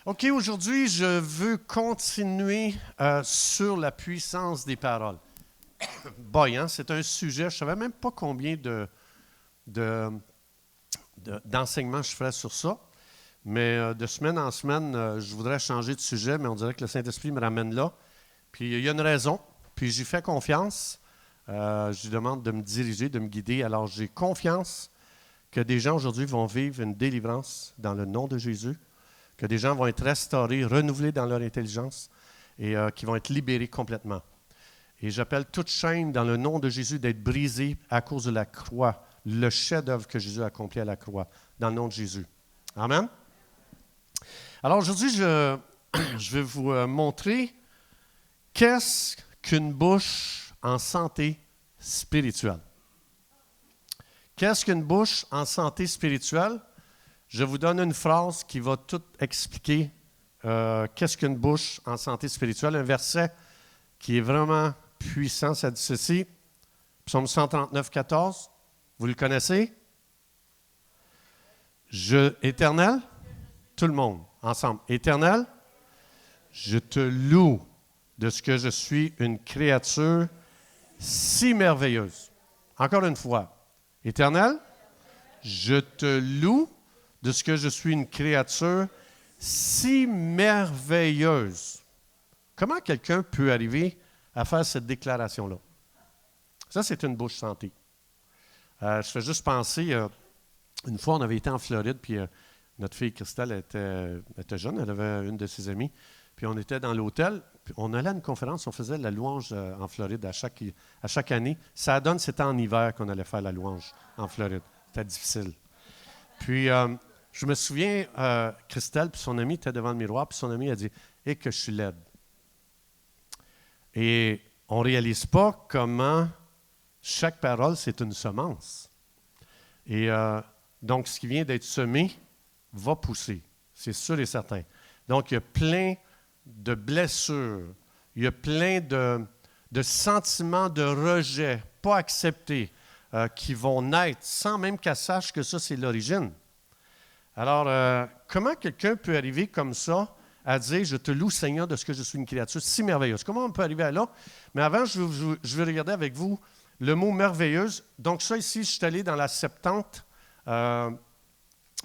OK, aujourd'hui, je veux continuer sur la puissance des paroles. Boy, hein, c'est un sujet, je ne savais même pas combien d'enseignements je ferais sur ça, mais de semaine en semaine, je voudrais changer de sujet, mais on dirait que le Saint-Esprit me ramène là. Puis il y a une raison, puis j'y fais confiance. Je lui demande de me diriger, de me guider. Alors j'ai confiance que des gens aujourd'hui vont vivre une délivrance dans le nom de Jésus, que des gens vont être restaurés, renouvelés dans leur intelligence et qui vont être libérés complètement. Et j'appelle toute chaîne dans le nom de Jésus d'être brisée à cause de la croix, le chef-d'œuvre que Jésus a accompli à la croix, dans le nom de Jésus. Amen. Alors aujourd'hui, je vais vous montrer qu'est-ce qu'une bouche en santé spirituelle. Qu'est-ce qu'une bouche en santé spirituelle? Je vous donne une phrase qui va tout expliquer qu'est-ce qu'une bouche en santé spirituelle. Un verset qui est vraiment puissant, ça dit ceci. Psaume 139, 14. Vous le connaissez? Éternel, tout le monde, ensemble. Éternel, je te loue de ce que je suis une créature si merveilleuse. Encore une fois. Éternel, je te loue de ce que je suis une créature si merveilleuse. Comment quelqu'un peut arriver à faire cette déclaration-là? Ça, c'est une bouche santé. Je fais juste penser, une fois, on avait été en Floride, puis notre fille Christelle était jeune, elle avait une de ses amies, puis on était dans l'hôtel, puis on allait à une conférence, on faisait la louange en Floride à chaque année. Ça donne, c'était en hiver qu'on allait faire la louange en Floride. C'était difficile. Puis, je me souviens, Christelle puis son ami était devant le miroir, puis son ami a dit « Et que je suis laide. » Et on ne réalise pas comment chaque parole, c'est une semence. Et donc, ce qui vient d'être semé va pousser, c'est sûr et certain. Donc, il y a plein de blessures, il y a plein de sentiments de rejet, pas acceptés, qui vont naître sans même qu'elle sache que ça, c'est l'origine. Alors, comment quelqu'un peut arriver comme ça à dire « Je te loue, Seigneur, de ce que je suis une créature si merveilleuse ». Comment on peut arriver à là? Mais avant, je vais regarder avec vous le mot « merveilleuse ». Donc ça, ici, je suis allé dans la Septante.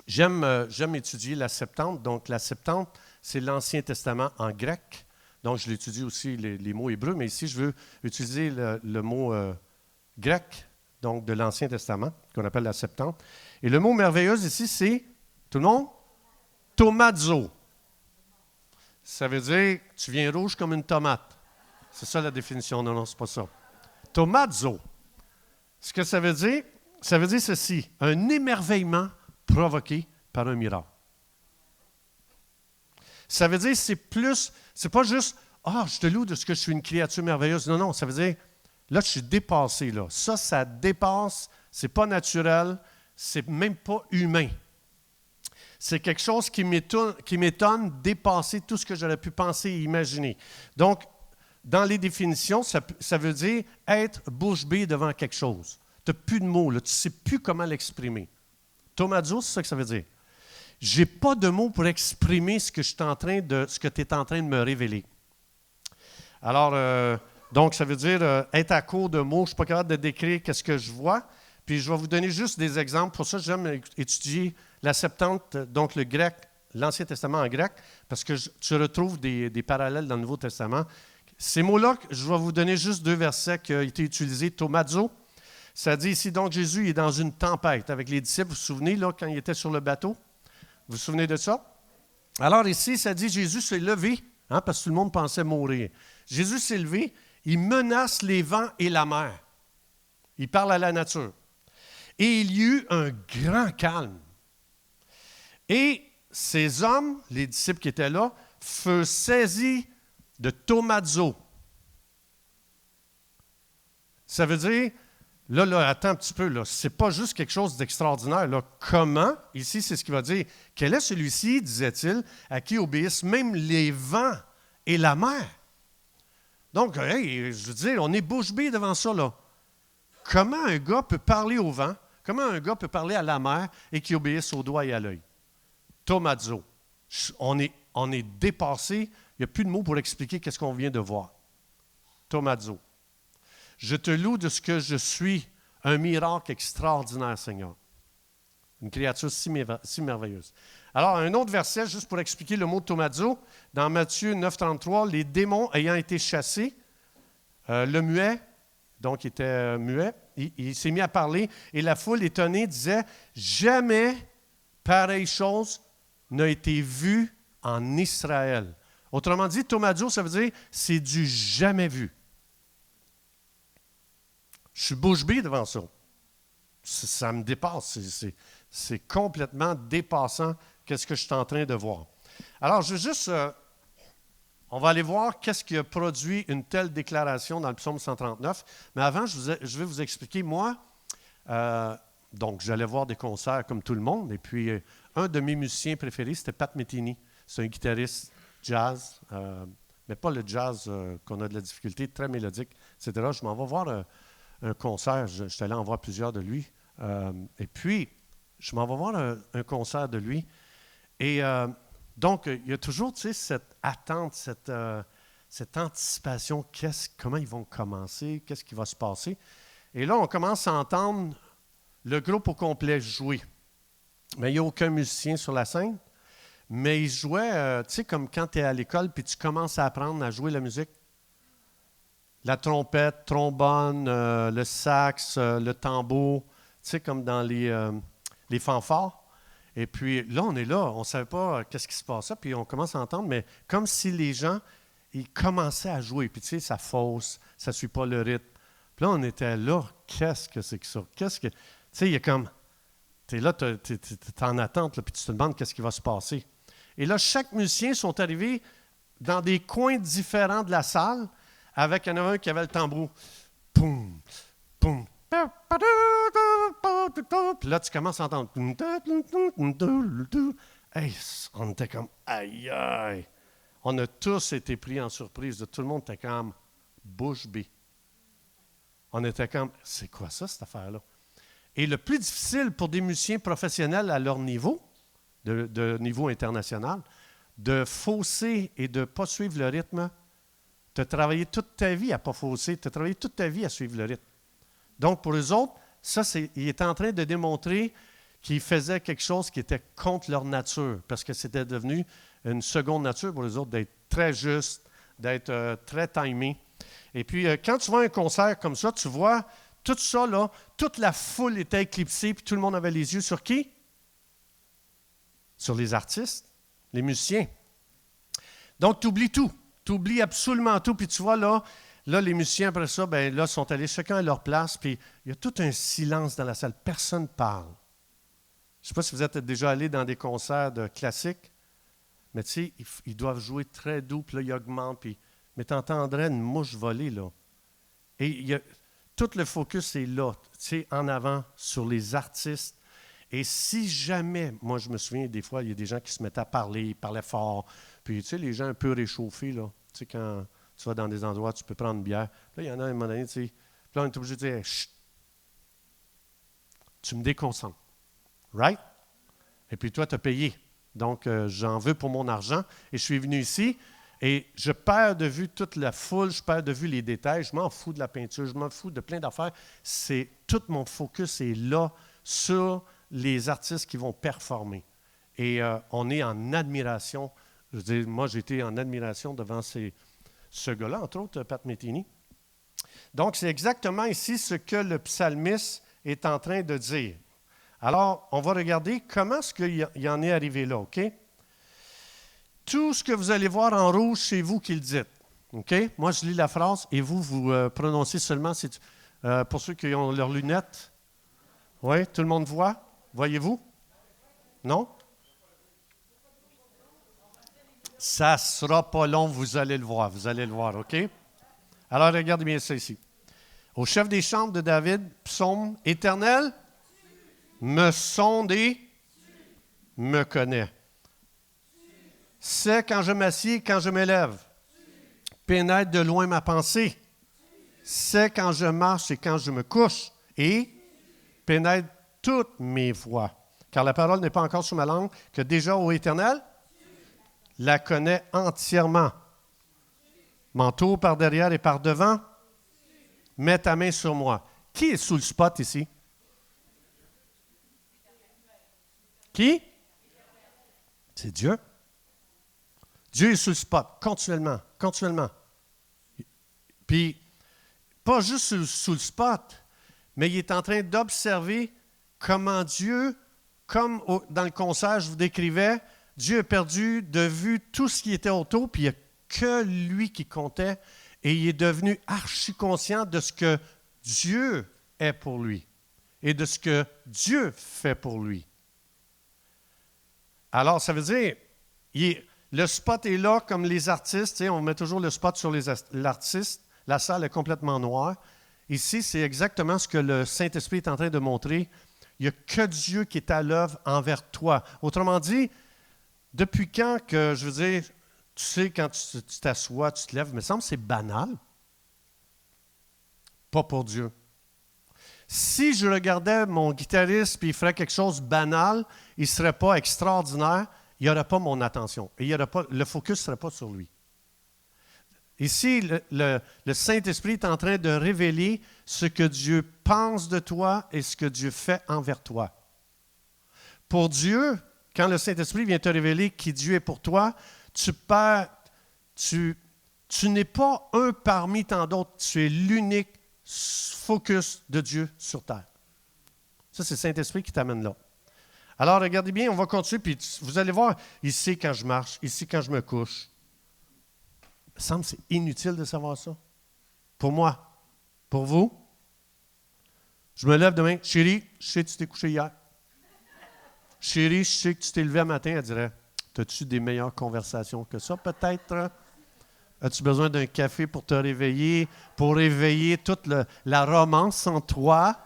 J'aime étudier la Septante. Donc la Septante, c'est l'Ancien Testament en grec. Donc je l'étudie aussi les mots hébreux, mais ici, je veux utiliser le mot grec, donc de l'Ancien Testament, qu'on appelle la Septante. Et le mot « merveilleuse » ici, c'est, tout le monde? Tomazo. Ça veut dire, tu viens rouge comme une tomate. C'est ça la définition. Non, c'est pas ça. Tomazo. Ce que ça veut dire ceci, un émerveillement provoqué par un miracle. Ça veut dire, c'est pas juste, je te loue de ce que je suis une créature merveilleuse. Non, ça veut dire, là, je suis dépassé, là. Ça dépasse, c'est pas naturel, c'est même pas humain. C'est quelque chose qui m'étonne, dépasser tout ce que j'aurais pu penser et imaginer. Donc, dans les définitions, ça veut dire être bouche bée devant quelque chose. Tu n'as plus de mots, là, tu ne sais plus comment l'exprimer. Tomazo, c'est ça que ça veut dire. Je n'ai pas de mots pour exprimer ce que tu es en train de me révéler. Alors, donc, ça veut dire être à court de mots. Je ne suis pas capable de décrire ce que je vois. Puis, je vais vous donner juste des exemples. Pour ça, j'aime étudier la Septante, donc le grec, l'Ancien Testament en grec, parce que tu retrouves des parallèles dans le Nouveau Testament. Ces mots-là, je vais vous donner juste 2 versets qui ont été utilisés. Tomazo, ça dit ici, donc Jésus est dans une tempête avec les disciples. Vous vous souvenez, là, quand il était sur le bateau? Vous vous souvenez de ça? Alors ici, ça dit Jésus s'est levé, parce que tout le monde pensait mourir. Jésus s'est levé, il menace les vents et la mer. Il parle à la nature. Et il y eut un grand calme. Et ces hommes, les disciples qui étaient là, furent saisis de tomazo. Ça veut dire, là, attends un petit peu, là, c'est pas juste quelque chose d'extraordinaire. Là. Comment, ici, c'est ce qu'il va dire, quel est celui-ci, disait-il, à qui obéissent même les vents et la mer? Donc, je veux dire, on est bouche bée devant ça, là. Comment un gars peut parler au vent? Comment un gars peut parler à la mer et qui obéisse au doigt et à l'œil? Tomazo. On est on est dépassé. Il n'y a plus de mots pour expliquer qu'est-ce qu'on vient de voir. Tomazo. Je te loue de ce que je suis, un miracle extraordinaire, Seigneur. Une créature si merveilleuse. Alors, un autre verset, juste pour expliquer le mot tomazo, dans Matthieu 9,33, les démons ayant été chassés, le muet, donc il était muet, il s'est mis à parler, et la foule étonnée disait, jamais pareille chose n'a été vue en Israël. Autrement dit, tomazo, ça veut dire, c'est du jamais vu. Je suis bouche bée devant ça. Ça me dépasse. C'est complètement dépassant qu'est-ce que je suis en train de voir. Alors, je veux juste... on va aller voir qu'est-ce qui a produit une telle déclaration dans le psaume 139. Mais avant, je vais vous expliquer, moi, donc j'allais voir des concerts comme tout le monde, et puis un de mes musiciens préférés, c'était Pat Metheny. C'est un guitariste jazz, mais pas le jazz qu'on a de la difficulté, très mélodique, etc. Je m'en vais voir un concert, je suis allé en voir plusieurs de lui, et puis je m'en vais voir un concert de lui, et donc il y a toujours, tu sais, cette attente, cette anticipation, comment ils vont commencer, qu'est-ce qui va se passer, et là on commence à entendre le groupe au complet jouer, mais il n'y a aucun musicien sur la scène, mais ils jouaient, tu sais, comme quand tu es à l'école puis tu commences à apprendre à jouer la musique. La trompette, trombone, le sax, le tambour, tu sais, comme dans les fanfares. Et puis là, on est là, on ne savait pas qu'est-ce qui se passait, puis on commence à entendre, mais comme si les gens, ils commençaient à jouer. Puis tu sais, ça fausse, ça ne suit pas le rythme. Puis là, on était là, qu'est-ce que c'est que ça? Tu sais, il y a comme, tu es là, tu es en attente, là, puis tu te demandes qu'est-ce qui va se passer. Et là, chaque musicien sont arrivés dans des coins différents de la salle, avec un qui avait le tambour. Poum, poum. Puis là, tu commences à entendre. Hey, on était comme, aïe, aïe. On a tous été pris en surprise. Tout le monde était comme bouche bée. On était comme, c'est quoi ça, cette affaire-là? Et le plus difficile pour des musiciens professionnels à leur niveau, de niveau international, de fausser et de ne pas suivre le rythme. Tu as travaillé toute ta vie à ne pas fausser, tu as travaillé toute ta vie à suivre le rythme. Donc, pour eux autres, il était en train de démontrer qu'ils faisaient quelque chose qui était contre leur nature, parce que c'était devenu une seconde nature pour eux autres d'être très juste, d'être très timé. Et puis, quand tu vois un concert comme ça, tu vois tout ça, là, toute la foule était éclipsée, puis tout le monde avait les yeux sur qui? Sur les artistes, les musiciens. Donc, tu oublies tout. Tu oublies absolument tout. Puis tu vois, là, les musiciens, après ça, ben là, sont allés chacun à leur place. Puis il y a tout un silence dans la salle. Personne ne parle. Je ne sais pas si vous êtes déjà allé dans des concerts de classiques, mais tu sais, ils doivent jouer très doux. Puis là, ils augmentent. Mais tu entendrais une mouche voler, là. Et tout le focus est là, tu sais, en avant, sur les artistes. Et si jamais, moi je me souviens des fois, il y a des gens qui se mettaient à parler, ils parlaient fort, puis tu sais, les gens un peu réchauffés, là, tu sais, quand tu vas dans des endroits, tu peux prendre une bière. Puis là, il y en a un moment donné, tu sais, puis là, on est obligé de dire, chut, tu me déconcentres, right? Et puis toi, tu as payé, donc j'en veux pour mon argent, et je suis venu ici, et je perds de vue toute la foule, je perds de vue les détails, je m'en fous de la peinture, je m'en fous de plein d'affaires, tout mon focus est là, sur les artistes qui vont performer. Et on est en admiration. Je veux dire, moi, j'ai été en admiration devant ce gars-là, entre autres, Pat Metheny. Donc, c'est exactement ici ce que le psalmiste est en train de dire. Alors, on va regarder comment est-ce qu'il en est arrivé là, OK? Tout ce que vous allez voir en rouge, c'est vous qui le dites. OK? Moi, je lis la phrase et vous prononcez seulement, pour ceux qui ont leurs lunettes. Oui, tout le monde voit? Voyez-vous? Non? Ça ne sera pas long, vous allez le voir, OK? Alors, regardez bien ça ici. Au chef des chants de David, psaume éternel, me sonde et me connaît. C'est quand je m'assieds, quand je m'élève. Pénètre de loin ma pensée. C'est quand je marche et quand je me couche. Et pénètre toutes mes voies. Car la parole n'est pas encore sur ma langue, que déjà, ô Éternel, la connaît entièrement. M'entoure par derrière et par devant. Mets ta main sur moi. Qui est sous le spot ici? Qui? C'est Dieu. Dieu est sous le spot, continuellement, continuellement. Puis, pas juste sous le spot, mais il est en train d'observer comment Dieu, comme dans le concert, je vous décrivais, Dieu a perdu de vue tout ce qui était autour, puis il n'y a que lui qui comptait, et il est devenu archi-conscient de ce que Dieu est pour lui et de ce que Dieu fait pour lui. Alors, ça veut dire, le spot est là comme les artistes, on met toujours le spot sur l'artiste, la salle est complètement noire. Ici, c'est exactement ce que le Saint-Esprit est en train de montrer. Il n'y a que Dieu qui est à l'œuvre envers toi. Autrement dit, depuis quand que, je veux dire, tu sais, quand tu t'assois, tu te lèves, il me semble que c'est banal. Pas pour Dieu. Si je regardais mon guitariste et il ferait quelque chose de banal, il ne serait pas extraordinaire, il n'y aurait pas mon attention. Et le focus ne serait pas sur lui. Ici, le Saint-Esprit est en train de révéler ce que Dieu pense de toi et ce que Dieu fait envers toi. Pour Dieu, quand le Saint-Esprit vient te révéler qui Dieu est pour toi, tu n'es pas un parmi tant d'autres, tu es l'unique focus de Dieu sur terre. Ça, c'est le Saint-Esprit qui t'amène là. Alors, regardez bien, on va continuer, puis vous allez voir, ici quand je marche, ici quand je me couche. Il me semble que c'est inutile de savoir ça. Pour moi. Pour vous. Je me lève demain. Chérie, je sais que tu t'es couché hier. Chérie, je sais que tu t'es levé un matin. Elle dirait, as-tu des meilleures conversations que ça, peut-être? As-tu besoin d'un café pour te réveiller, pour réveiller toute la romance en toi,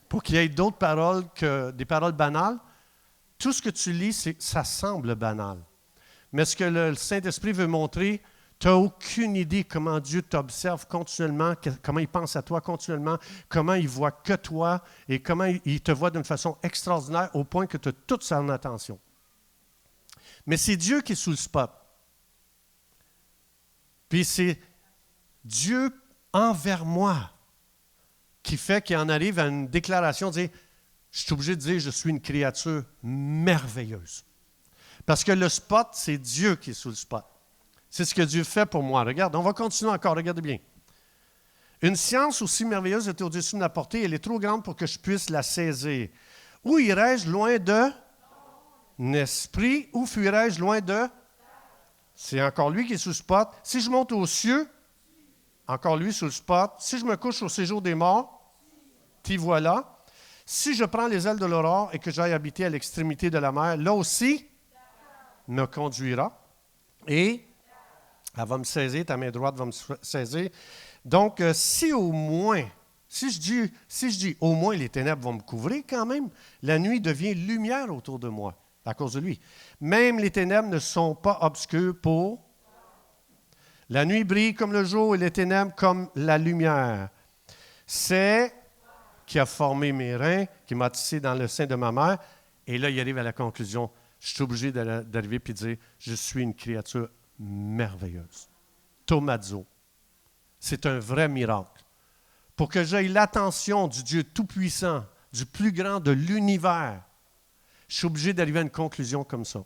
pour qu'il y ait d'autres paroles que des paroles banales? Tout ce que tu lis, ça semble banal. Mais ce que le Saint-Esprit veut montrer, tu n'as aucune idée comment Dieu t'observe continuellement, comment il pense à toi continuellement, comment il voit que toi et comment il te voit d'une façon extraordinaire au point que tu as toute son attention. Mais c'est Dieu qui est sous le spot. Puis c'est Dieu envers moi qui fait qu'il en arrive à une déclaration, dire, je suis obligé de dire, je suis une créature merveilleuse. Parce que le spot, c'est Dieu qui est sous le spot. C'est ce que Dieu fait pour moi. Regarde, on va continuer encore, regardez bien. Une science aussi merveilleuse est au-dessus de ma portée, elle est trop grande pour que je puisse la saisir. Où irais-je loin de un esprit? Où fuirais-je loin de? C'est encore lui qui est sous le spot. Si je monte aux cieux, encore lui sous le spot. Si je me couche au séjour des morts, t'y voilà. Si je prends les ailes de l'aurore et que j'aille habiter à l'extrémité de la mer, là aussi, me conduira. Et elle va me saisir, ta main droite va me saisir. Donc, si je dis au moins les ténèbres vont me couvrir quand même, la nuit devient lumière autour de moi à cause de lui. Même les ténèbres ne sont pas obscures pour... La nuit brille comme le jour et les ténèbres comme la lumière. C'est qui a formé mes reins, qui m'a tissé dans le sein de ma mère. Et là, il arrive à la conclusion, je suis obligé d'arriver et de dire, je suis une créature merveilleuse. Tomazo. C'est un vrai miracle. Pour que j'aie l'attention du Dieu Tout-Puissant, du plus grand de l'univers, je suis obligé d'arriver à une conclusion comme ça.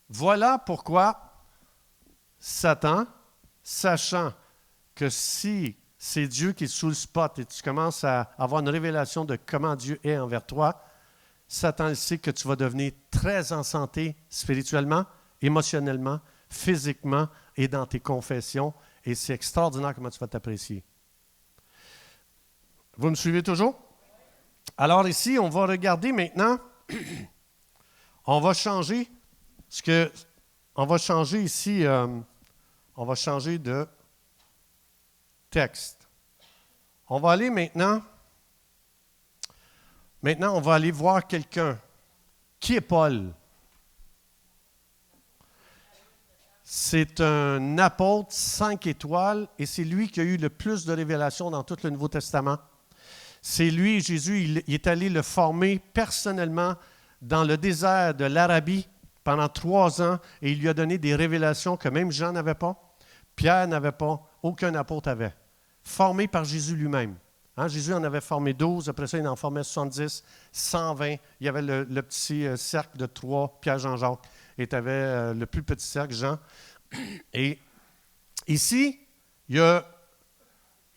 Voilà pourquoi Satan, sachant que si c'est Dieu qui est sous le spot et tu commences à avoir une révélation de comment Dieu est envers toi, Satan sait que tu vas devenir très en santé spirituellement, émotionnellement, physiquement et dans tes confessions. Et c'est extraordinaire comment tu vas t'apprécier. Vous me suivez toujours? Alors ici, on va regarder maintenant, on va changer ici, on va changer de texte. On va aller maintenant, on va aller voir quelqu'un. Qui est Paul? C'est un apôtre 5 étoiles et c'est lui qui a eu le plus de révélations dans tout le Nouveau Testament. C'est lui, Jésus, il est allé le former personnellement dans le désert de l'Arabie pendant 3 ans et il lui a donné des révélations que même Jean n'avait pas, Pierre n'avait pas, aucun apôtre avait. Formé par Jésus lui-même. Hein, Jésus en avait formé 12, après ça, il en formait 70, 120. Il y avait le petit cercle de 3, Pierre, Jean, Jacques, et tu avais le plus petit cercle, Jean. Et ici, il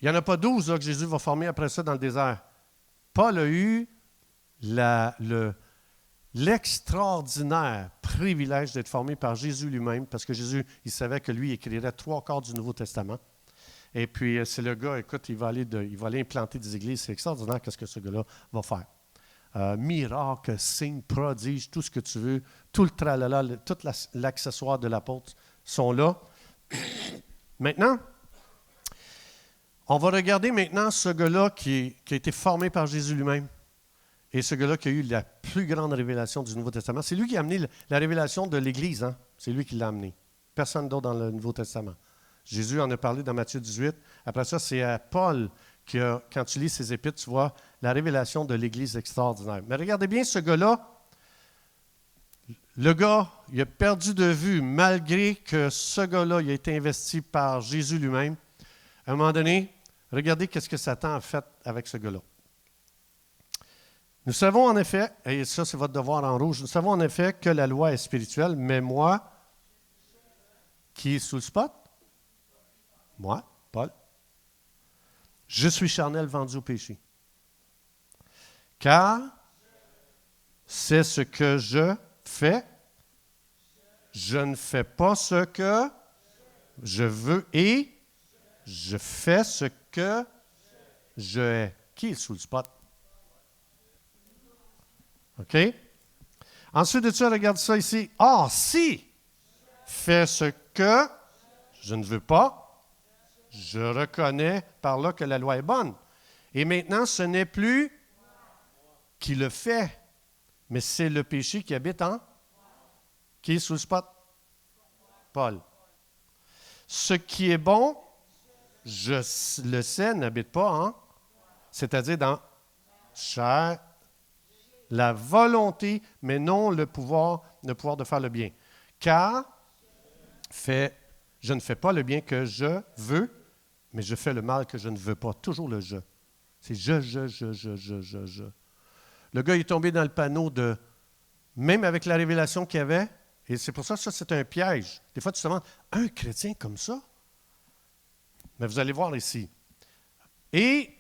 n'y en a pas 12 là, que Jésus va former après ça dans le désert. Paul a eu l'extraordinaire privilège d'être formé par Jésus lui-même, parce que Jésus, il savait que lui écrirait 3/4 du Nouveau Testament. Et puis, c'est le gars, écoute, il va aller implanter des églises. C'est extraordinaire qu'est-ce que ce gars-là va faire. Miracles, signes, prodiges, tout ce que tu veux, tout le tralala, tout l'accessoire de l'apôtre sont là. Maintenant, on va regarder maintenant ce gars-là qui a été formé par Jésus lui-même. Et ce gars-là qui a eu la plus grande révélation du Nouveau Testament. C'est lui qui a amené la révélation de l'Église. Hein? C'est lui qui l'a amené. Personne d'autre dans le Nouveau Testament. Jésus en a parlé dans Matthieu 18. Après ça, c'est à Paul quand tu lis ses épîtres, tu vois la révélation de l'Église extraordinaire. Mais regardez bien ce gars-là. Le gars, il a perdu de vue, malgré que ce gars-là, il a été investi par Jésus lui-même. À un moment donné, regardez ce que Satan a fait avec ce gars-là. Nous savons en effet, et ça c'est votre devoir en rouge, nous savons en effet que la loi est spirituelle, mais moi, qui est sous le spot? Moi, Paul. Je suis charnel vendu au péché. Car c'est ce que je fais. Je ne fais pas ce que je veux et je fais ce que je hais. Qui est sous le spot? OK? Ensuite de ça, regarde ça ici. Ah, si! Fais ce que je ne veux pas. Je reconnais par là que la loi est bonne. Et maintenant, ce n'est plus qui le fait, mais c'est le péché qui habite en... Qui est sous le spot? Paul. Ce qui est bon, je le sais, n'habite pas en... C'est-à-dire dans chair, la volonté, mais non le pouvoir de faire le bien. Car je ne fais pas le bien que je veux, mais je fais le mal que je ne veux pas. Toujours le je. C'est je. Le gars est tombé dans le panneau de, même avec la révélation qu'il avait, et c'est pour ça que ça, c'est un piège. Des fois, tu te demandes, un chrétien comme ça? Mais vous allez voir ici. Et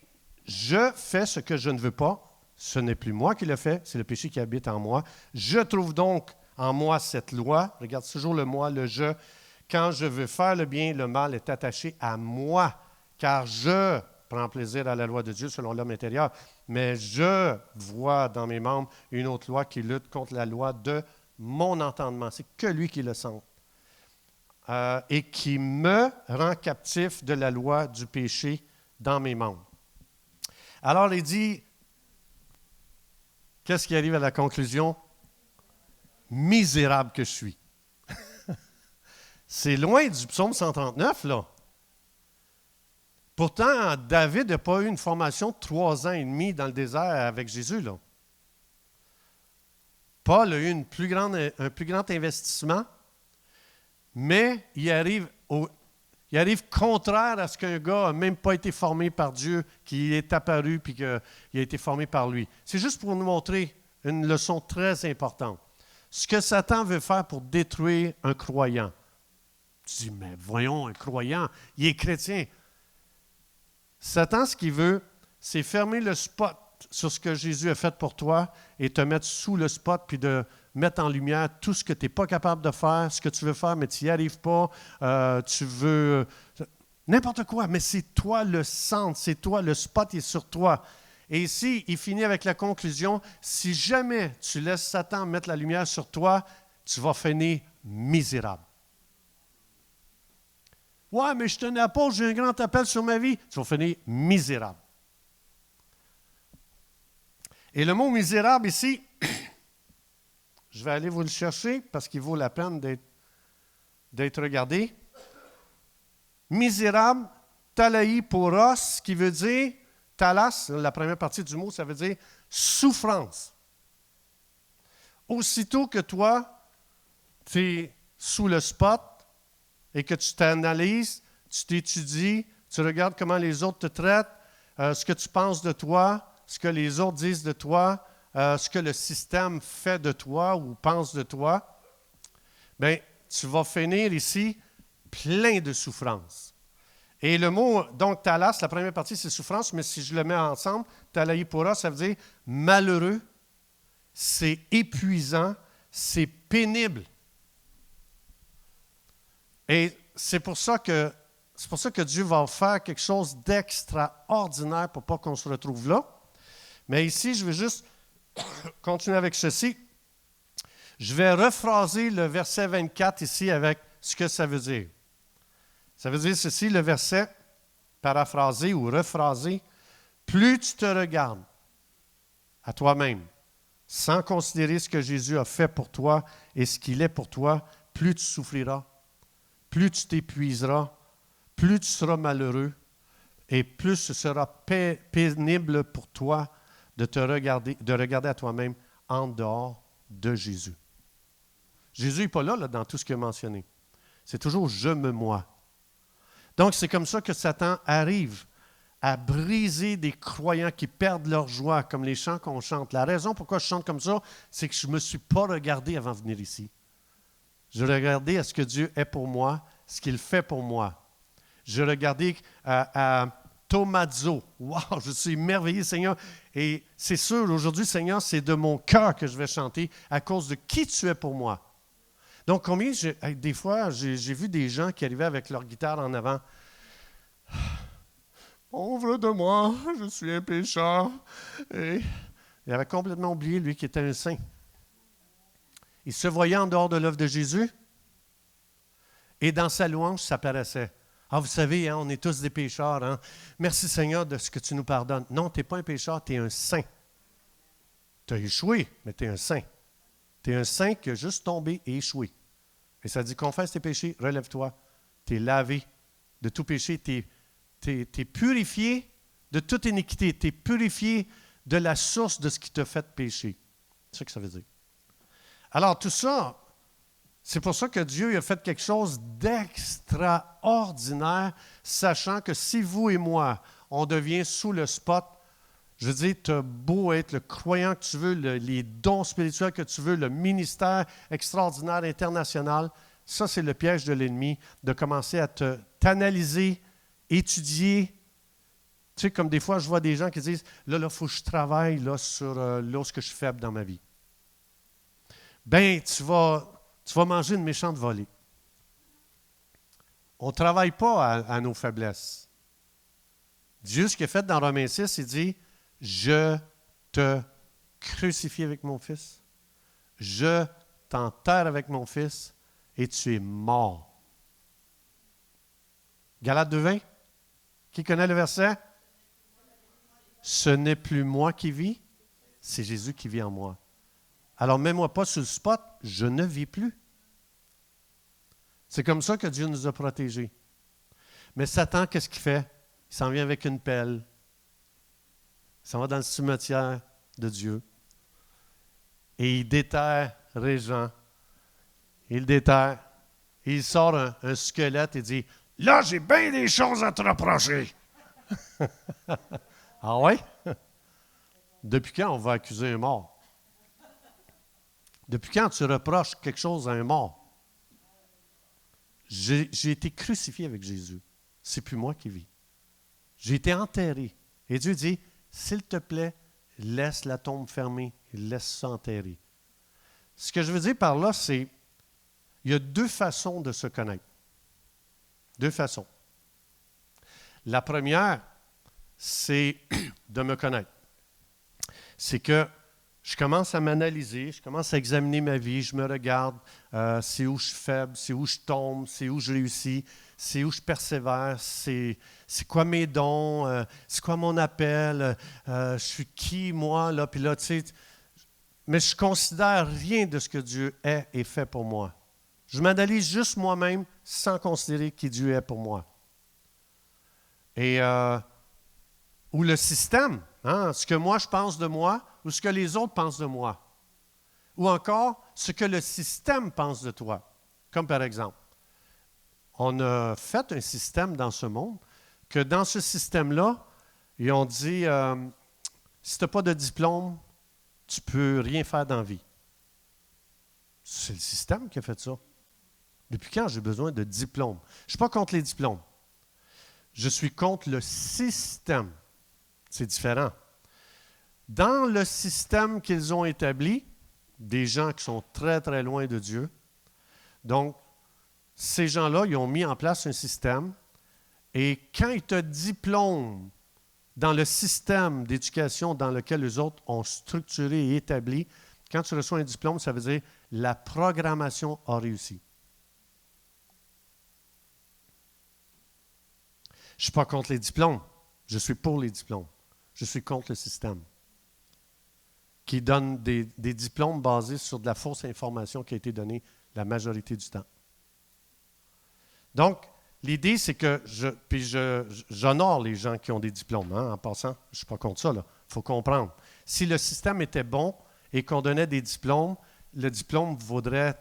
je fais ce que je ne veux pas. Ce n'est plus moi qui le fais, c'est le péché qui habite en moi. Je trouve donc en moi cette loi. Regarde toujours le moi, le je. Quand je veux faire le bien, le mal est attaché à moi, car je prends plaisir à la loi de Dieu selon l'homme intérieur. Mais je vois dans mes membres une autre loi qui lutte contre la loi de mon entendement. C'est que lui qui le sent. Et qui me rend captif de la loi du péché dans mes membres. Alors, il dit, qu'est-ce qui arrive à la conclusion? Misérable que je suis. C'est loin du psaume 139, là. Pourtant, David n'a pas eu une formation de 3 ans et demi dans le désert avec Jésus, là. Paul a eu un plus grand investissement, mais il arrive contraire à ce qu'un gars n'a même pas été formé par Dieu, qui est apparu puis qu'il a été formé par lui. C'est juste pour nous montrer une leçon très importante. Ce que Satan veut faire pour détruire un croyant. Tu dis, mais voyons, un croyant, il est chrétien. Satan, ce qu'il veut, c'est fermer le spot sur ce que Jésus a fait pour toi et te mettre sous le spot puis de mettre en lumière tout ce que tu n'es pas capable de faire, ce que tu veux faire, mais tu n'y arrives pas. Tu veux n'importe quoi, mais c'est toi le centre, c'est toi, le spot est sur toi. Et ici, il finit avec la conclusion, si jamais tu laisses Satan mettre la lumière sur toi, tu vas finir misérable. Ouais, mais je suis un apôtre, j'ai un grand appel sur ma vie. Tu vas finir misérable. Et le mot misérable ici, je vais aller vous le chercher parce qu'il vaut la peine d'être regardé. Misérable, talaï poros, qui veut dire, talas, la première partie du mot, ça veut dire souffrance. Aussitôt que toi, tu es sous le spot et que tu t'analyses, tu t'étudies, tu regardes comment les autres te traitent, ce que tu penses de toi, ce que les autres disent de toi, ce que le système fait de toi ou pense de toi, bien, tu vas finir ici plein de souffrance. Et le mot, donc, talas, la première partie, c'est souffrance, mais si je le mets ensemble, talaïpora, ça veut dire malheureux, c'est épuisant, c'est pénible. Et c'est pour ça que Dieu va faire quelque chose d'extraordinaire pour ne pas qu'on se retrouve là. Mais ici, je vais juste continuer avec ceci. Je vais rephraser le verset 24 ici avec ce que ça veut dire. Ça veut dire ceci, le verset paraphrasé ou rephrasé. Plus tu te regardes à toi-même, sans considérer ce que Jésus a fait pour toi et ce qu'il est pour toi, plus tu souffriras, plus tu t'épuiseras, plus tu seras malheureux et plus ce sera pénible pour toi de regarder à toi-même en dehors de Jésus. Jésus n'est pas là dans tout ce qu'il a mentionné. C'est toujours « je me moi ». Donc, c'est comme ça que Satan arrive à briser des croyants qui perdent leur joie, comme les chants qu'on chante. La raison pourquoi je chante comme ça, c'est que je ne me suis pas regardé avant de venir ici. Je regardais à ce que Dieu est pour moi, ce qu'il fait pour moi. Je regardais à Tomazo. Wow, je suis émerveillé, Seigneur. Et c'est sûr, aujourd'hui, Seigneur, c'est de mon cœur que je vais chanter à cause de qui tu es pour moi. Donc, des fois, j'ai vu des gens qui arrivaient avec leur guitare en avant. Pauvre de moi, je suis un pécheur. Et il avait complètement oublié, lui, qui était un saint. Il se voyait en dehors de l'œuvre de Jésus et dans sa louange, ça paraissait. Ah, vous savez, hein, on est tous des pécheurs. Hein? Merci Seigneur de ce que tu nous pardonnes. Non, tu n'es pas un pécheur, tu es un saint. Tu as échoué, mais tu es un saint. Tu es un saint qui a juste tombé et échoué. Et ça dit, confesse tes péchés, relève-toi. Tu es lavé de tout péché, tu es purifié de toute iniquité, tu es purifié de la source de ce qui t'a fait pécher. C'est ça que ça veut dire. Alors tout ça, c'est pour ça que Dieu a fait quelque chose d'extraordinaire, sachant que si vous et moi, on devient sous le spot, je veux dire, tu as beau être le croyant que tu veux, les dons spirituels que tu veux, le ministère extraordinaire international, ça c'est le piège de l'ennemi, de commencer à t'analyser, étudier. Tu sais, comme des fois, je vois des gens qui disent, là, il faut que je travaille là, sur là ce que je suis faible dans ma vie. Bien, tu vas manger une méchante volée. On ne travaille pas à nos faiblesses. Dieu, ce qu'il a fait dans Romains 6, il dit, je te crucifie avec mon fils, je t'enterre avec mon fils, et tu es mort. Galates 2:20, qui connaît le verset? Ce n'est plus moi qui vis, c'est Jésus qui vit en moi. Alors, mets-moi pas sur le spot, je ne vis plus. C'est comme ça que Dieu nous a protégés. Mais Satan, qu'est-ce qu'il fait? Il s'en vient avec une pelle. Il s'en va dans le cimetière de Dieu. Et il déterre Régent. Il le déterre. Et il sort un squelette et dit, « Là, j'ai bien des choses à te reprocher. » Ah ouais? Depuis quand on va accuser un mort? Depuis quand tu reproches quelque chose à un mort? J'ai été crucifié avec Jésus. C'est plus moi qui vis. J'ai été enterré. Et Dieu dit, s'il te plaît, laisse la tombe fermée, laisse ça enterrer. Ce que je veux dire par là, c'est, il y a deux façons de se connaître. Deux façons. La première, c'est de me connaître. C'est que je commence à m'analyser, je commence à examiner ma vie, je me regarde, c'est où je suis faible, c'est où je tombe, c'est où je réussis, c'est où je persévère, c'est quoi mes dons, c'est quoi mon appel, je suis qui moi, là, puis là, tu sais, mais je ne considère rien de ce que Dieu est et fait pour moi. Je m'analyse juste moi-même sans considérer qui Dieu est pour moi. Et, ou le système, hein, ce que moi je pense de moi, ou ce que les autres pensent de moi. Ou encore, ce que le système pense de toi. Comme par exemple, on a fait un système dans ce monde que dans ce système-là, ils ont dit, si tu n'as pas de diplôme, tu ne peux rien faire dans la vie. C'est le système qui a fait ça. Depuis quand j'ai besoin de diplôme? Je ne suis pas contre les diplômes. Je suis contre le système. C'est différent. Dans le système qu'ils ont établi, des gens qui sont très, très loin de Dieu, donc, ces gens-là, ils ont mis en place un système et quand ils te diplôment dans le système d'éducation dans lequel les autres ont structuré et établi, quand tu reçois un diplôme, ça veut dire la programmation a réussi. Je ne suis pas contre les diplômes. Je suis pour les diplômes. Je suis contre le système qui donne des diplômes basés sur de la fausse information qui a été donnée la majorité du temps. Donc, l'idée, c'est que j'honore les gens qui ont des diplômes. Hein, en passant, je ne suis pas contre ça. Il faut comprendre. Si le système était bon et qu'on donnait des diplômes, le diplôme vaudrait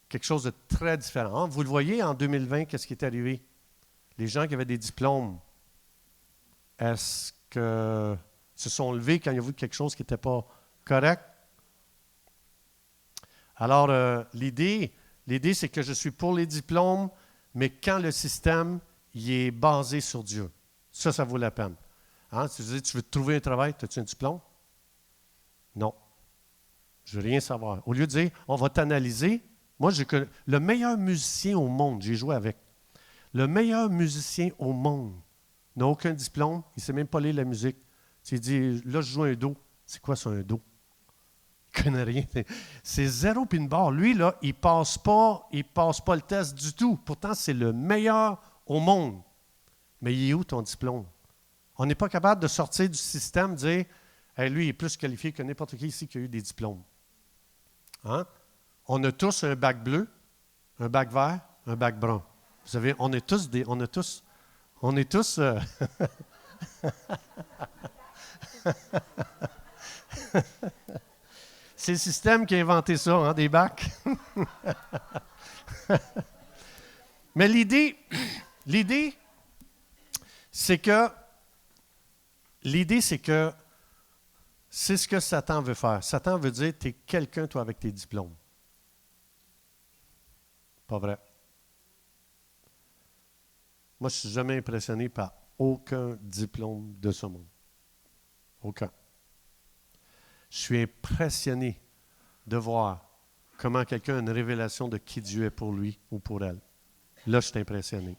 quelque chose de très différent. Hein, vous le voyez, en 2020, qu'est-ce qui est arrivé? Les gens qui avaient des diplômes, est-ce que se sont levés quand ils ont vu quelque chose qui n'était pas correct? Alors, l'idée, c'est que je suis pour les diplômes, mais quand le système il est basé sur Dieu, ça vaut la peine. Hein? Si tu dis, tu veux te trouver un travail, as-tu un diplôme? Non. Je ne veux rien savoir. Au lieu de dire, on va t'analyser, moi, le meilleur musicien au monde, j'ai joué avec. Le meilleur musicien au monde n'a aucun diplôme, il ne sait même pas lire la musique. Il dit, là, je joue un do. C'est quoi ça, un do? Il ne connaît rien. C'est zéro puis une barre. Lui, là, il ne passe pas le test du tout. Pourtant, c'est le meilleur au monde. Mais il est où ton diplôme? On n'est pas capable de sortir du système, de dire, hey, lui, il est plus qualifié que n'importe qui ici qui a eu des diplômes. Hein? On a tous un bac bleu, un bac vert, un bac brun. Vous savez, on est tous c'est le système qui a inventé ça, hein, des bacs. Mais l'idée, c'est que c'est ce que Satan veut faire. Satan veut dire, tu es quelqu'un, toi, avec tes diplômes. Pas vrai. Moi, je ne suis jamais impressionné par aucun diplôme de ce monde. Aucun. Je suis impressionné de voir comment quelqu'un a une révélation de qui Dieu est pour lui ou pour elle. Là, je suis impressionné.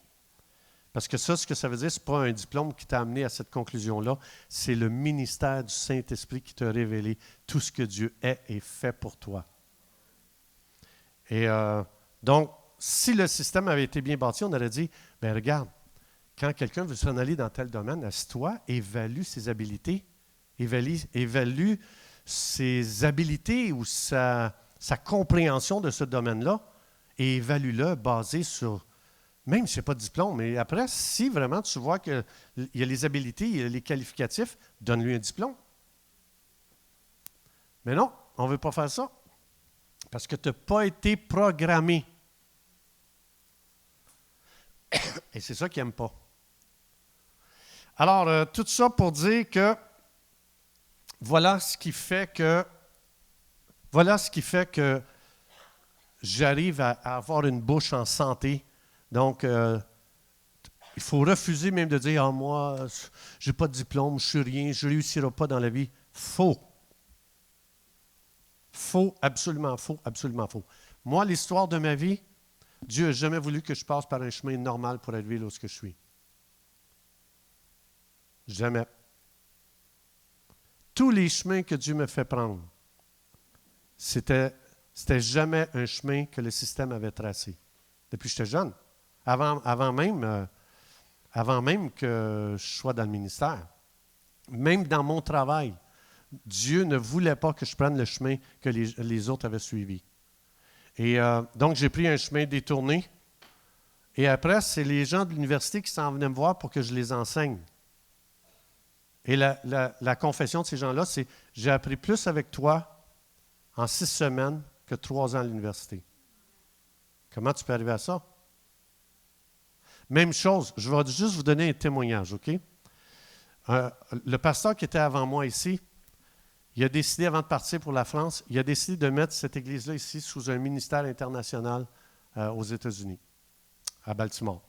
Parce que ça, ce que ça veut dire, ce n'est pas un diplôme qui t'a amené à cette conclusion-là, c'est le ministère du Saint-Esprit qui t'a révélé tout ce que Dieu est et fait pour toi. Et donc, si le système avait été bien bâti, on aurait dit, bien regarde, quand quelqu'un veut s'en aller dans tel domaine, assieds-toi, évalue ses habiletés, évalue ses habiletés ou sa compréhension de ce domaine-là et évalue-le basé sur, même si je n'ai pas de diplôme, mais après, si vraiment tu vois qu'il y a les habiletés, il y a les qualificatifs, donne-lui un diplôme. Mais non, on ne veut pas faire ça parce que tu n'as pas été programmé. Et c'est ça qu'ils n'aiment pas. Alors, tout ça pour dire que voilà ce qui fait que j'arrive à avoir une bouche en santé. Donc, il faut refuser même de dire « Ah, moi, je n'ai pas de diplôme, je ne suis rien, je ne réussirai pas dans la vie. » Faux. Faux, absolument faux, absolument faux. Moi, l'histoire de ma vie, Dieu n'a jamais voulu que je passe par un chemin normal pour arriver là où je suis. Jamais. Tous les chemins que Dieu me fait prendre, c'était jamais un chemin que le système avait tracé. Depuis que j'étais jeune. Avant même que je sois dans le ministère. Même dans mon travail, Dieu ne voulait pas que je prenne le chemin que les autres avaient suivi. Et donc, j'ai pris un chemin détourné. Et après, c'est les gens de l'université qui s'en venaient me voir pour que je les enseigne. Et la confession de ces gens-là, c'est « J'ai appris plus avec toi en 6 semaines que 3 ans à l'université. Comment tu peux arriver à ça? Même chose, je vais juste vous donner un témoignage, OK? Le pasteur qui était avant moi ici, il a décidé, avant de partir pour la France, il a décidé de mettre cette église-là ici sous un ministère international aux États-Unis, à Baltimore.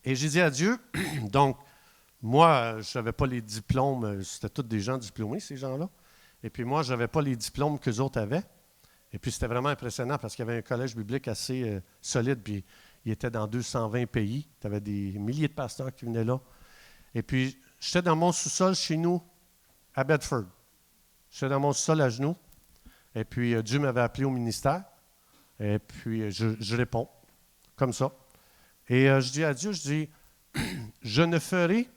Et j'ai dit à Dieu, donc, moi, je n'avais pas les diplômes, c'était tous des gens diplômés, ces gens-là. Et puis moi, je n'avais pas les diplômes qu'eux autres avaient. Et puis c'était vraiment impressionnant parce qu'il y avait un collège biblique assez solide, puis il était dans 220 pays. Tu avais des milliers de pasteurs qui venaient là. Et puis, j'étais dans mon sous-sol chez nous, à Bedford. J'étais dans mon sous-sol à genoux. Et puis, Dieu m'avait appelé au ministère. Et puis, je réponds, comme ça. Et je dis à Dieu, je dis, je ne ferai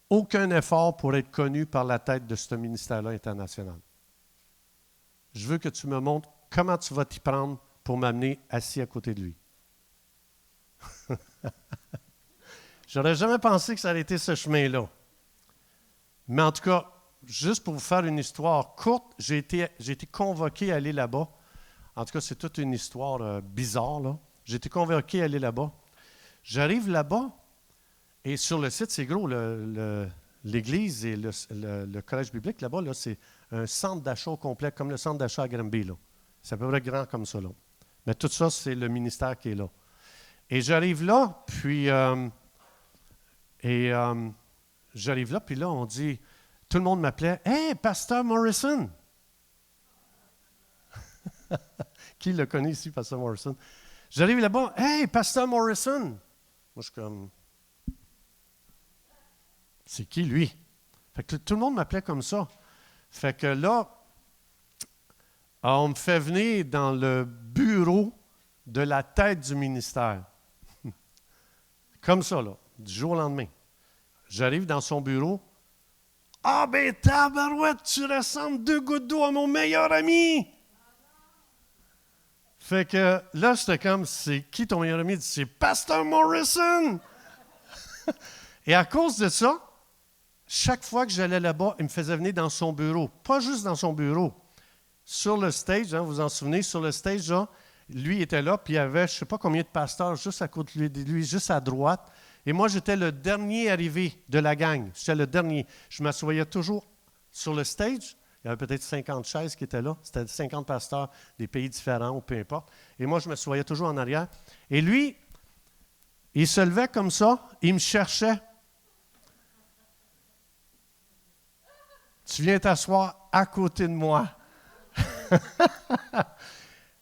aucun effort pour être connu par la tête de ce ministère-là international. Je veux que tu me montres comment tu vas t'y prendre pour m'amener assis à côté de lui. J'aurais jamais pensé que ça allait été ce chemin-là. Mais en tout cas, juste pour vous faire une histoire courte, j'ai été convoqué à aller là-bas. En tout cas, c'est toute une histoire bizarre, là. J'ai été convoqué à aller là-bas. J'arrive là-bas, et sur le site, c'est gros, l'église et le collège biblique, là-bas, là, c'est un centre d'achat au complet, comme le centre d'achat à Granby, là. C'est à peu près grand comme ça, là. Mais tout ça, c'est le ministère qui est là. Et j'arrive là, puis... j'arrive là, puis là, on dit... Tout le monde m'appelait « Hey, Pasteur Morrison! » Qui le connaît ici, Pasteur Morrison? J'arrive là-bas « Hey, Pasteur Morrison! » Moi, je suis comme... C'est qui, lui? Fait que tout le monde m'appelait comme ça. Fait que là, on me fait venir dans le bureau de la tête du ministère. Comme ça, là, du jour au lendemain. J'arrive dans son bureau. « Ah ben tabarouette, tu ressembles 2 gouttes d'eau à mon meilleur ami! » Fait que là, j'étais comme, c'est qui ton meilleur ami? Il dit, c'est Pasteur Morrison! Et à cause de ça, chaque fois que j'allais là-bas, il me faisait venir dans son bureau. Pas juste dans son bureau. Sur le stage, vous vous en souvenez, sur le stage, là, lui était là, puis il y avait je ne sais pas combien de pasteurs juste à côté de lui, juste à droite. Et moi, j'étais le dernier arrivé de la gang. J'étais le dernier. Je m'assoyais toujours sur le stage. Il y avait peut-être 50 chaises qui étaient là. C'était 50 pasteurs des pays différents ou peu importe. Et moi, je m'assoyais toujours en arrière. Et lui, il se levait comme ça. Il me cherchait. Tu viens t'asseoir à côté de moi.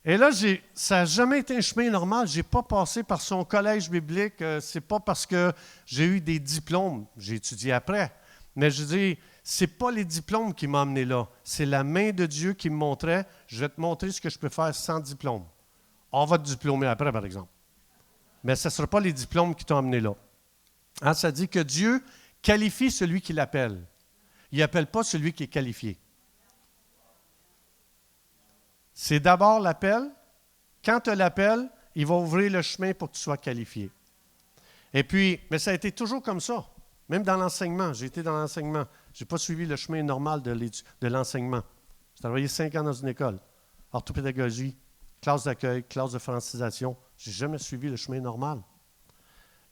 Et là, ça n'a jamais été un chemin normal. Je n'ai pas passé par son collège biblique. Ce n'est pas parce que j'ai eu des diplômes. J'ai étudié après. Mais je dis, ce n'est pas les diplômes qui m'ont amené là. C'est la main de Dieu qui me montrait, je vais te montrer ce que je peux faire sans diplôme. On va te diplômer après, par exemple. Mais ce ne sera pas les diplômes qui t'ont amené là. Hein, ça dit que Dieu qualifie celui qui l'appelle. Il n'appelle pas celui qui est qualifié. C'est d'abord l'appel. Quand tu l'appelles, il va ouvrir le chemin pour que tu sois qualifié. Et puis, mais ça a été toujours comme ça. Même dans l'enseignement. J'ai été dans l'enseignement. Je n'ai pas suivi le chemin normal de l'enseignement. J'ai travaillé 5 ans dans une école. Orthopédagogie, classe d'accueil, classe de francisation. Je n'ai jamais suivi le chemin normal.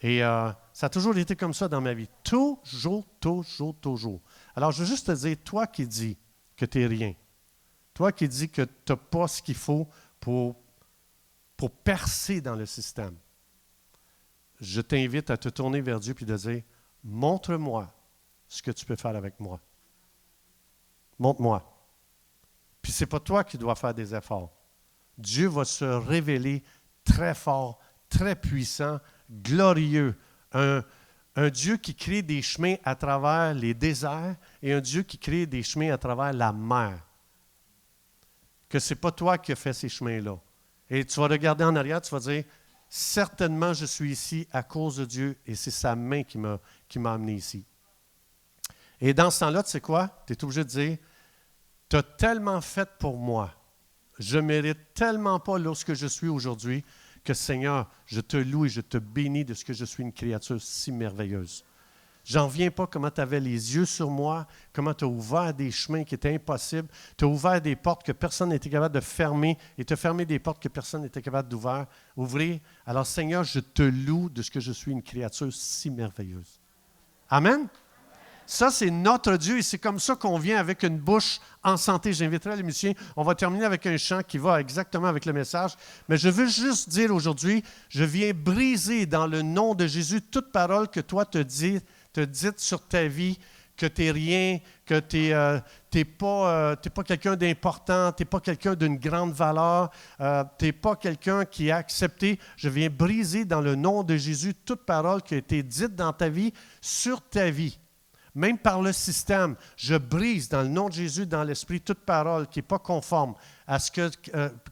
Et ça a toujours été comme ça dans ma vie. Toujours, toujours, toujours. Alors, je veux juste te dire, toi qui dis que tu n'es rien, toi qui dis que tu n'as pas ce qu'il faut pour percer dans le système, je t'invite à te tourner vers Dieu et de dire, montre-moi ce que tu peux faire avec moi. Montre-moi. Puis ce n'est pas toi qui dois faire des efforts. Dieu va se révéler très fort, très puissant, glorieux. Un Dieu qui crée des chemins à travers les déserts et un Dieu qui crée des chemins à travers la mer. Que ce n'est pas toi qui as fait ces chemins-là. Et tu vas regarder en arrière, tu vas dire, certainement je suis ici à cause de Dieu et c'est sa main qui m'a amené ici. Et dans ce temps-là, tu sais quoi? Tu es obligé de dire, tu as tellement fait pour moi. Je ne mérite tellement pas là ce que je suis aujourd'hui que Seigneur, je te loue et je te bénis de ce que je suis une créature si merveilleuse. J'en reviens pas comment tu avais les yeux sur moi, comment tu as ouvert des chemins qui étaient impossibles. Tu as ouvert des portes que personne n'était capable de fermer et tu as fermé des portes que personne n'était capable d'ouvrir. Alors, Seigneur, je te loue de ce que je suis une créature si merveilleuse. Amen? Ça, c'est notre Dieu et c'est comme ça qu'on vient avec une bouche en santé. J'inviterai les musiciens. On va terminer avec un chant qui va exactement avec le message. Mais je veux juste dire aujourd'hui, je viens briser dans le nom de Jésus toute parole que toi te dites sur ta vie, que tu n'es rien, que tu n'es pas quelqu'un d'important, tu n'es pas quelqu'un d'une grande valeur, tu n'es pas quelqu'un qui a accepté. Je viens briser dans le nom de Jésus toute parole qui a été dite dans ta vie, sur ta vie. Même par le système, je brise dans le nom de Jésus, dans l'esprit, toute parole qui n'est pas conforme à ce que,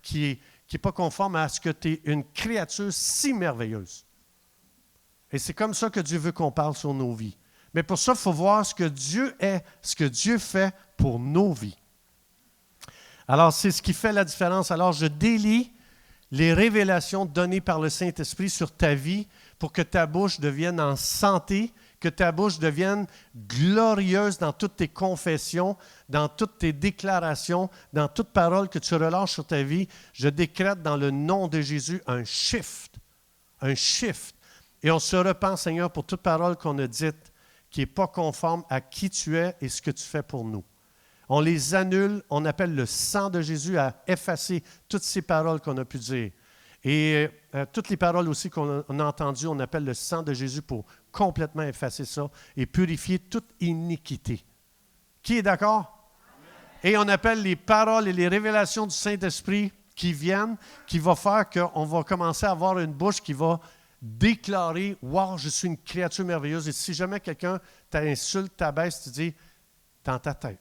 qui est pas conforme à ce que tu es une créature si merveilleuse. Et c'est comme ça que Dieu veut qu'on parle sur nos vies. Mais pour ça, il faut voir ce que Dieu est, ce que Dieu fait pour nos vies. Alors, c'est ce qui fait la différence. Alors, je délie les révélations données par le Saint-Esprit sur ta vie pour que ta bouche devienne en santé, que ta bouche devienne glorieuse dans toutes tes confessions, dans toutes tes déclarations, dans toute parole que tu relâches sur ta vie. Je décrète dans le nom de Jésus un shift. Un shift. Et on se repent, Seigneur, pour toute parole qu'on a dite qui n'est pas conforme à qui tu es et ce que tu fais pour nous. On les annule, on appelle le sang de Jésus à effacer toutes ces paroles qu'on a pu dire. Et toutes les paroles aussi qu'on a entendues, on appelle le sang de Jésus pour complètement effacer ça et purifier toute iniquité. Qui est d'accord? Et on appelle les paroles et les révélations du Saint-Esprit qui viennent, qui va faire qu'on va commencer à avoir une bouche qui va déclarer « Wow, je suis une créature merveilleuse ». Et si jamais quelqu'un t'insulte, t'abaisse, tu dis dans ta tête,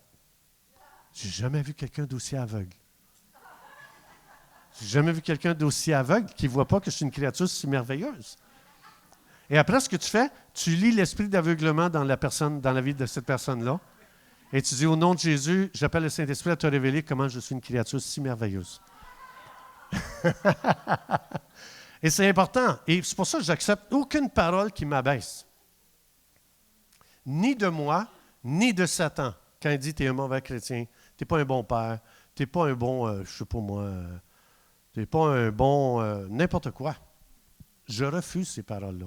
« J'ai jamais vu quelqu'un d'aussi aveugle. J'ai jamais vu quelqu'un d'aussi aveugle qui ne voit pas que je suis une créature si merveilleuse. » Et après, ce que tu fais, tu lis l'esprit d'aveuglement dans la vie de cette personne-là. Et tu dis, au nom de Jésus, j'appelle le Saint-Esprit à te révéler comment je suis une créature si merveilleuse. Et c'est important. Et c'est pour ça que j'accepte aucune parole qui m'abaisse. Ni de moi, ni de Satan. Quand il dit, tu es un mauvais chrétien, tu n'es pas un bon père, tu n'es pas un bon, je ne sais pas moi, tu n'es pas un bon, n'importe quoi. Je refuse ces paroles-là.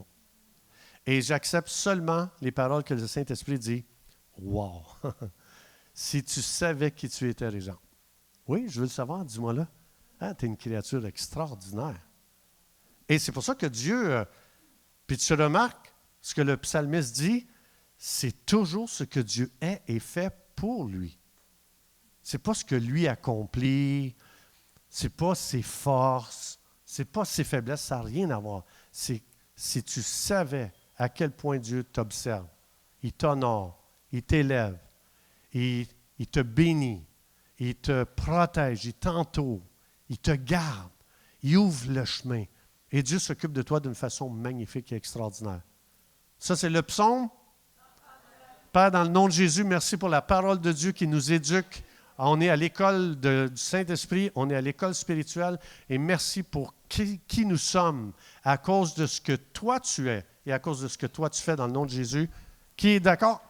Et j'accepte seulement les paroles que le Saint-Esprit dit. Wow! Si tu savais qui tu étais, Régent. Oui, je veux le savoir, dis-moi là. Ah, tu es une créature extraordinaire. Et c'est pour ça que Dieu, puis tu remarques, ce que le psalmiste dit, c'est toujours ce que Dieu est et fait pour lui. Ce n'est pas ce que lui accomplit, ce n'est pas ses forces, ce n'est pas ses faiblesses, ça n'a rien à voir. C'est si tu savais à quel point Dieu t'observe, il t'honore, il t'élève, il te bénit, il te protège, il t'entoure, il te garde, il ouvre le chemin. Et Dieu s'occupe de toi d'une façon magnifique et extraordinaire. Ça, c'est le psaume. Père, dans le nom de Jésus, merci pour la parole de Dieu qui nous éduque. On est à l'école du Saint-Esprit, on est à l'école spirituelle. Et merci pour qui nous sommes à cause de ce que toi tu es et à cause de ce que toi tu fais dans le nom de Jésus. Qui est d'accord?